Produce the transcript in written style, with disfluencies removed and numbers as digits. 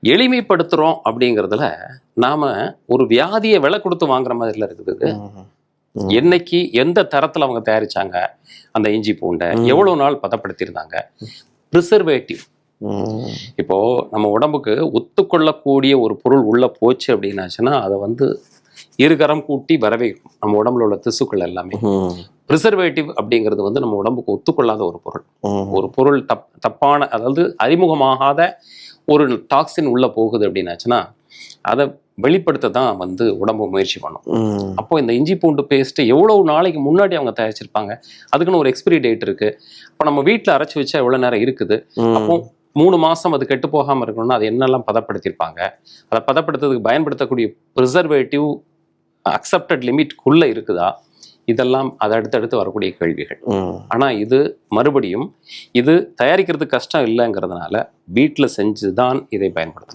எளிமைப்படுத்துறோம் அப்படிங்கிறதுல நாம ஒரு வியாதியை விலை கொடுத்து வாங்குற மாதிரில இருக்குது. என்னைக்கு எந்த தரத்துல அவங்க தயாரிச்சாங்க அந்த இஞ்சி பூண்டை, எவ்வளவு நாள் பதப்படுத்தியிருந்தாங்க, ப்ரிசர்வேட்டிவ். இப்போ நம்ம உடம்புக்கு ஒத்துக்கொள்ளக்கூடிய ஒரு பொருள் உள்ள போச்சு அப்படின்னாச்சுன்னா அதை வந்து இருகரம் கூட்டி வரவேற்கும் நம்ம உடம்புல உள்ள திசுக்கள் எல்லாமே. ப்ரிசர்வேட்டிவ் அப்படிங்கிறது வந்து நம்ம உடம்புக்கு ஒத்துக்கொள்ளாத ஒரு பொருள். ஒரு பொருள் தப்பான, அதாவது அறிமுகமாகாத ஒரு டாக்ஸின் உள்ள போகுது அப்படின்னாச்சுன்னா அதை வெளிப்படுத்த தான் வந்து உடம்பு முயற்சி பண்ணும். அப்போ இந்த இஞ்சி பூண்டு பேஸ்ட் எவ்வளவு நாளைக்கு முன்னாடி அவங்க தயாரிச்சிருப்பாங்க, அதுக்குன்னு ஒரு எக்ஸ்பிரி டேட் இருக்கு. அப்போ நம்ம வீட்டில் அரைச்சி வச்சா எவ்வளவு நேரம் இருக்குது, அப்போ 3 மாசம் அது கெட்டு போகாம இருக்கணும்னா அது என்னெல்லாம் பதப்படுத்தியிருப்பாங்க, அதை பதப்படுத்துறதுக்கு பயன்படுத்தக்கூடிய ப்ரிசர்வேட்டிவ் அக்செப்டட் லிமிட்குள்ள இருக்குதா, இதெல்லாம் அது அடுத்தடுத்து வரக்கூடிய கேள்விகள். ஆனா இது மறுபடியும் இது தயாரிக்கிறதுக்கு கஷ்டம் இல்லைங்கிறதுனால வீட்டில் செஞ்சுதான் இதை பயன்படுத்தணும்.